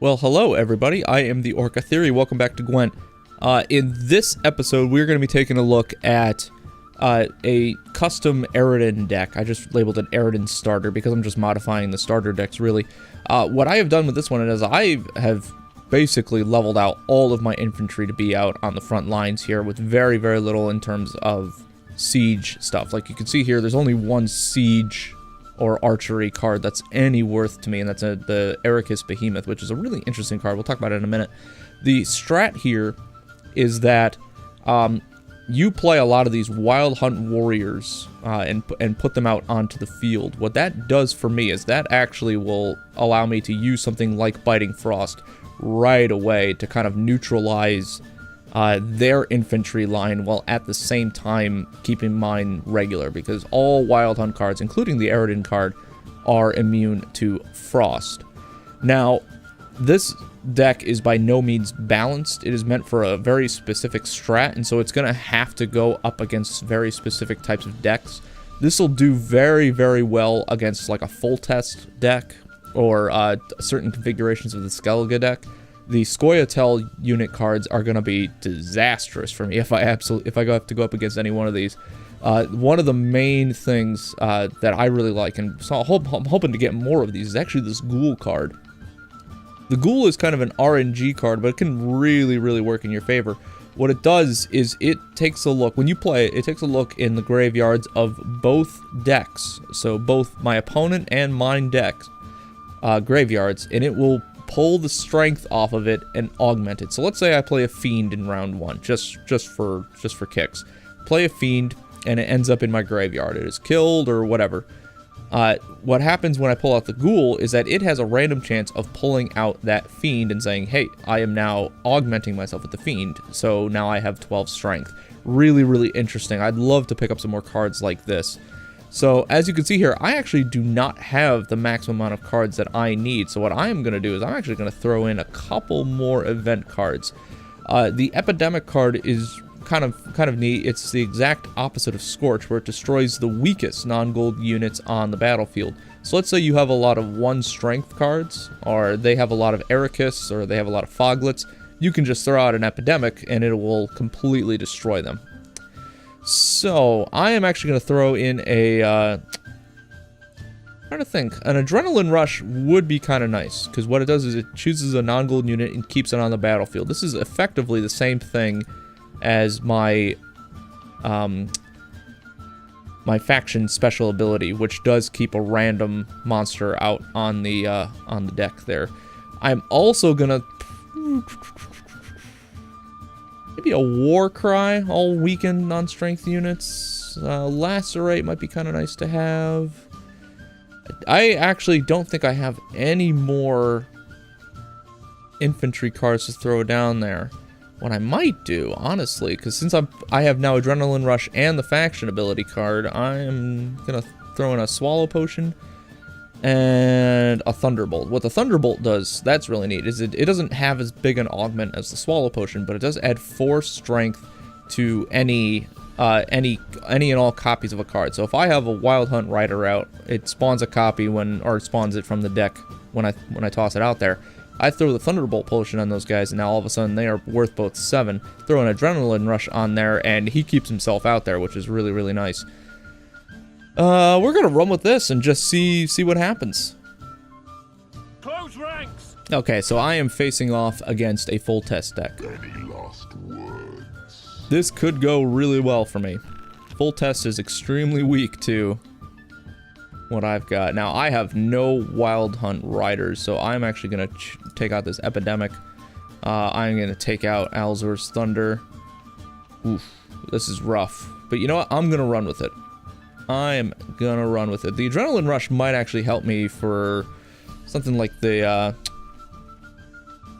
Well, hello everybody, I am the Orca Theory, welcome back to Gwent. In this episode, we're going to be taking a look at a custom Eridan deck. I just labeled it Eridan Starter because I'm just modifying the starter decks, really. What I have done with this one is I have basically leveled out all of my infantry to be out on the front lines here with very, very little in terms of siege stuff. Like you can see here, there's only one siege or archery card that's any worth to me, and that's the Ericus Behemoth, which is a really interesting card. We'll talk about it in a minute. The strat here is that you play a lot of these Wild Hunt Warriors and put them out onto the field. What that does for me is that actually will allow me to use something like Biting Frost right away to kind of neutralize their infantry line, while at the same time keeping mine regular, because all Wild Hunt cards, including the Eridan card, are immune to Frost. Now, this deck is by no means balanced. It is meant for a very specific strat, and so it's going to have to go up against very specific types of decks. This will do very, very well against like a full test deck or certain configurations of the Skellige deck. The Scoia'tael unit cards are going to be disastrous for me if I have to go up against any one of these. One of the main things that I really like, and so I'm hoping to get more of these, is actually this Ghoul card. The Ghoul is kind of an RNG card, but it can really, really work in your favor. What it does is it takes a look, when you play it, it takes a look in the graveyards of both decks, so both my opponent and mine decks, graveyards, and it will pull the strength off of it and augment it. So let's say I play a Fiend in round one, just for kicks. Play a Fiend, and it ends up in my graveyard. It is killed or whatever. What happens when I pull out the Ghoul is that it has a random chance of pulling out that Fiend and saying, hey, I am now augmenting myself with the Fiend, so now I have 12 strength. Really, really interesting. I'd love to pick up some more cards like this. So, as you can see here, I actually do not have the maximum amount of cards that I need. So what I am going to do is I'm actually going to throw in a couple more event cards. The Epidemic card is kind of neat. It's the exact opposite of Scorch, where it destroys the weakest non-gold units on the battlefield. So let's say you have a lot of 1 strength cards, or they have a lot of Ericus, or they have a lot of Foglets. You can just throw out an Epidemic and it will completely destroy them. So, I am actually going to throw in a, I'm trying to think, an Adrenaline Rush would be kind of nice, because what it does is it chooses a non-gold unit and keeps it on the battlefield. This is effectively the same thing as my, my faction special ability, which does keep a random monster out on the deck there. I'm also going to maybe a War Cry, all weakened non-strength units. Lacerate might be kind of nice to have. I actually don't think I have any more infantry cards to throw down there. What I might do, honestly, because since I have now Adrenaline Rush and the faction ability card, I'm going to throw in a Swallow Potion and a Thunderbolt. What the Thunderbolt does, that's really neat, is it doesn't have as big an augment as the Swallow Potion, but it does add 4 strength to any and all copies of a card. So if I have a Wild Hunt Rider out, it spawns a copy or it spawns it from the deck when I toss it out there. I throw the Thunderbolt Potion on those guys, and now all of a sudden they are worth both 7. Throw an Adrenaline Rush on there, and he keeps himself out there, which is really, really nice. We're gonna run with this and just see what happens. Close ranks. Okay, so I am facing off against a full test deck. Any last words? This could go really well for me. Full test is extremely weak to what I've got. Now, I have no Wild Hunt Riders, so I'm actually gonna take out this Epidemic. I'm gonna take out Alzur's Thunder. Oof, this is rough. But you know what? I'm gonna run with it. I'm gonna run with it. The Adrenaline Rush might actually help me for something like the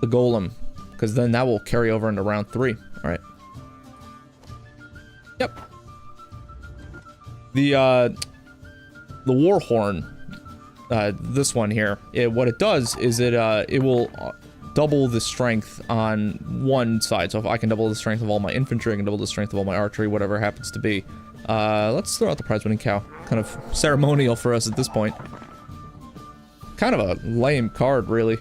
Golem, because then that will carry over into round 3. All right. Yep. The Warhorn, this one here, what it does is it will double the strength on one side. So if I can double the strength of all my infantry, I can double the strength of all my archery, whatever it happens to be. Let's throw out the prize-winning cow. Kind of ceremonial for us at this point. Kind of a lame card, really.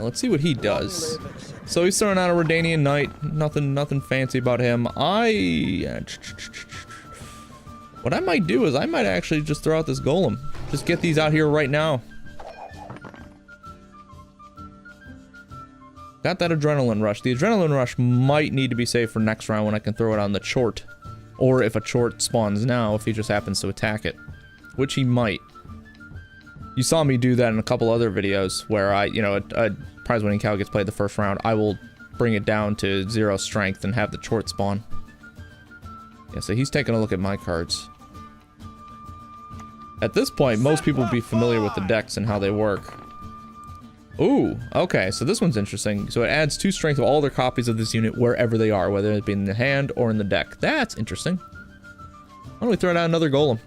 let's see what he does. So he's throwing out a Redanian Knight. Nothing fancy about him. What I might do is I might actually just throw out this golem. Just get these out here right now. Got that adrenaline rush. The adrenaline rush might need to be saved for next round when I can throw it on the chort. Or if a chort spawns now, if he just happens to attack it. Which he might. You saw me do that in a couple other videos where I, a prize-winning cow gets played the first round. I will bring it down to 0 strength and have the chort spawn. Yeah, so he's taking a look at my cards. At this point, most people will be familiar with the decks and how they work. Ooh, okay, so this one's interesting. So it adds 2 strength to all their copies of this unit wherever they are, whether it be in the hand or in the deck. That's interesting. Why don't we throw down another golem?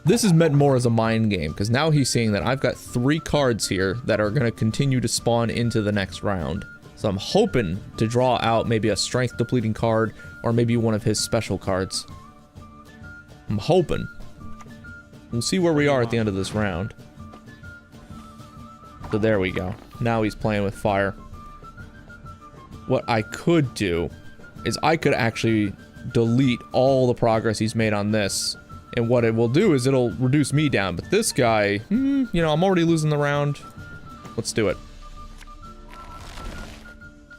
This is meant more as a mind game, because now he's seeing that I've got 3 cards here that are going to continue to spawn into the next round. So I'm hoping to draw out maybe a strength depleting card, or maybe one of his special cards. I'm hoping. We'll see where we are at the end of this round. So there we go. Now he's playing with fire. What I could do is I could actually delete all the progress he's made on this. And what it will do is it'll reduce me down. But this guy, I'm already losing the round. Let's do it.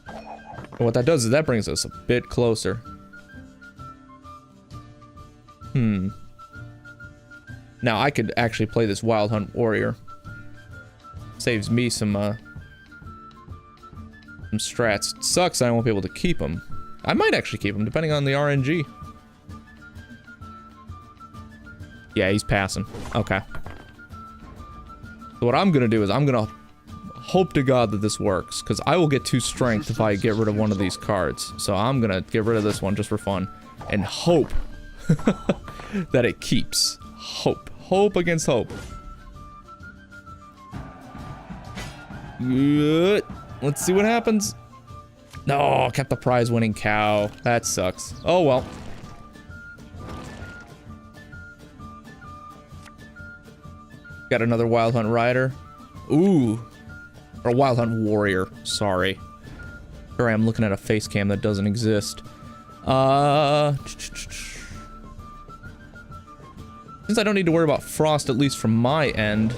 And what that does is that brings us a bit closer. Now I could actually play this Wild Hunt Warrior. Saves me some strats. It sucks I won't be able to keep him. I might actually keep him, depending on the RNG. Yeah, he's passing. Okay. So what I'm gonna do is I'm gonna hope to God that this works, because I will get 2 strength if I get rid of one of these cards. So I'm gonna get rid of this one just for fun, and hope that it keeps. Hope. Hope against hope. Good. Let's see what happens. No, kept the prize-winning cow. That sucks. Oh well. Got another Wild Hunt Rider. Ooh. Or Wild Hunt Warrior. Sorry. Here I am looking at a face cam that doesn't exist. Since I don't need to worry about frost, at least from my end,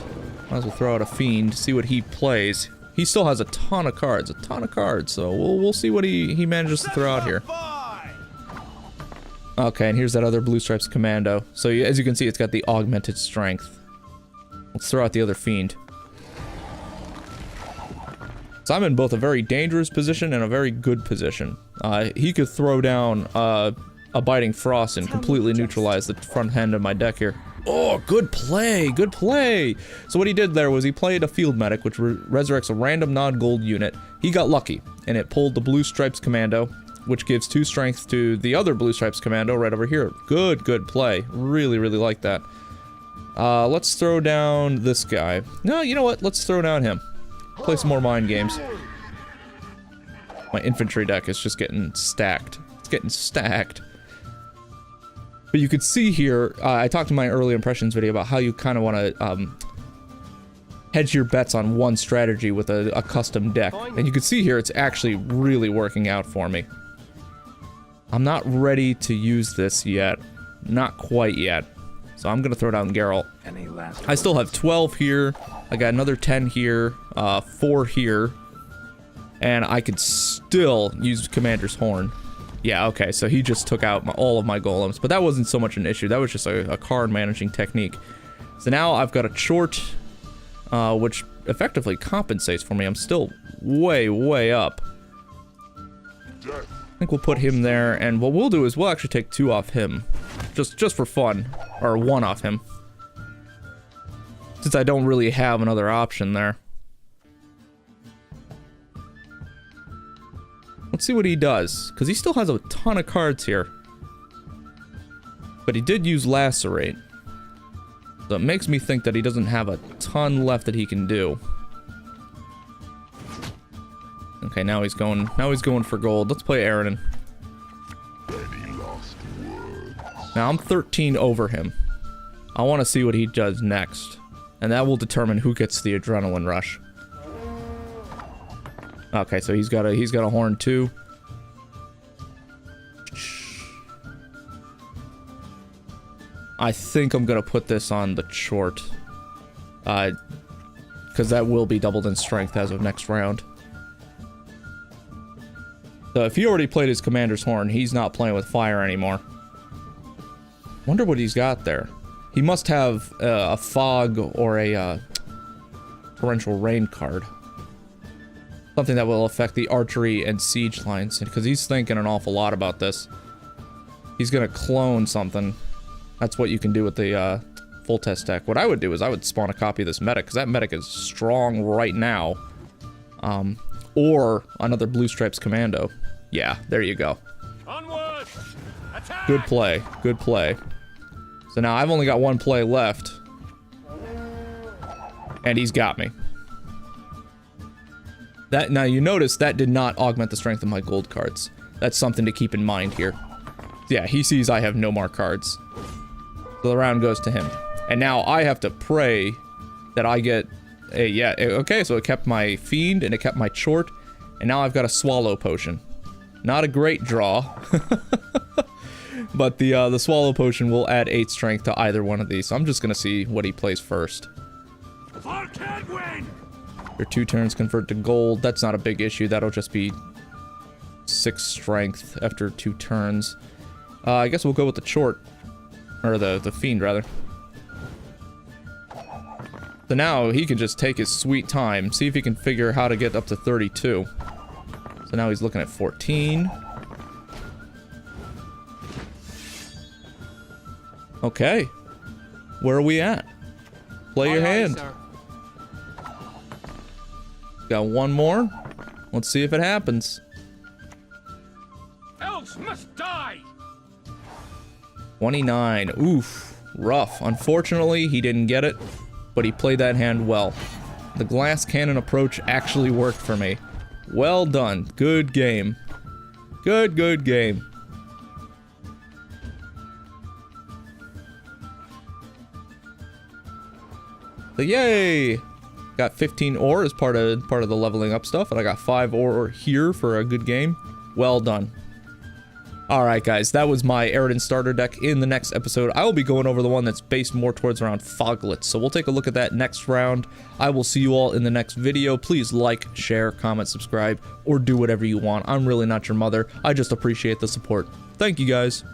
might as well throw out a Fiend, see what he plays. He still has a ton of cards, so we'll see what he manages to throw out here. Okay, and here's that other Blue Stripes Commando. So as you can see, it's got the augmented strength. Let's throw out the other Fiend. So I'm in both a very dangerous position and a very good position. He could throw down a Biting Frost and completely neutralize the front end of my deck here. Oh, good play, good play! So what he did there was he played a Field Medic, which resurrects a random non-gold unit. He got lucky, and it pulled the Blue Stripes Commando, which gives 2 strength to the other Blue Stripes Commando right over here. Good play. Really like that. Let's throw down this guy. No, you know what? Let's throw down him. Play some more mind games. My infantry deck is just getting stacked. It's getting stacked. But you could see here, I talked in my early impressions video about how you kind of want to hedge your bets on one strategy with a custom deck. And you can see here it's actually really working out for me. I'm not ready to use this yet. Not quite yet. So I'm going to throw down Geralt. I still have 12 here. I got another 10 here, 4 here. And I could still use Commander's Horn. Yeah, okay, so he just took out all of my golems, but that wasn't so much an issue. That was just a card managing technique. So now I've got a Chort, which effectively compensates for me. I'm still way up. I think we'll put him there, and what we'll do is we'll actually take 2 off him. Just for fun. Or 1 off him. Since I don't really have another option there. Let's see what he does, because he still has a ton of cards here. But he did use Lacerate. So it makes me think that he doesn't have a ton left that he can do. Okay, now he's going for gold. Let's play Aerodin. Now I'm 13 over him. I want to see what he does next. And that will determine who gets the adrenaline rush. Okay, so he's got a horn too. I think I'm gonna put this on the short. Because that will be doubled in strength as of next round. So if he already played his commander's horn, he's not playing with fire anymore. Wonder what he's got there. He must have a fog or a torrential rain card. Something that will affect the archery and siege lines, because he's thinking an awful lot about this. He's gonna clone something. That's what you can do with the full test deck. What I would do is I would spawn a copy of this medic, because that medic is strong right now. Or another Blue Stripes Commando. Yeah, there you go. Onward! Attack! Good play. Good play. So now I've only got one play left. And he's got me. That, now you notice that did not augment the strength of my gold cards. That's something to keep in mind here. Yeah, he sees I have no more cards. So the round goes to him. And now I have to pray that I get a, yeah, okay, so it kept my Fiend and it kept my Chort. And now I've got a Swallow Potion. Not a great draw. But the Swallow Potion will add 8 strength to either one of these. So I'm just gonna see what he plays first. Your 2 turns convert to gold. That's not a big issue. That'll just be 6 strength after 2 turns. I guess we'll go with the Chort. Or the Fiend, rather. So now he can just take his sweet time. See if he can figure how to get up to 32. So now he's looking at 14. Okay. Where are we at? Play your hand. Got one more. Let's see if it happens. Elves must die! 29. Oof. Rough. Unfortunately, he didn't get it, but he played that hand well. The glass cannon approach actually worked for me. Well done. Good game. Good game. So yay! Got 15 ore as part of the leveling up stuff, and I got 5 ore here for a good game. Well done. Alright guys, that was my Eridan starter deck. In the next episode, I will be going over the one that's based more towards around Foglets. So we'll take a look at that next round. I will see you all in the next video. Please like, share, comment, subscribe, or do whatever you want. I'm really not your mother. I just appreciate the support. Thank you guys.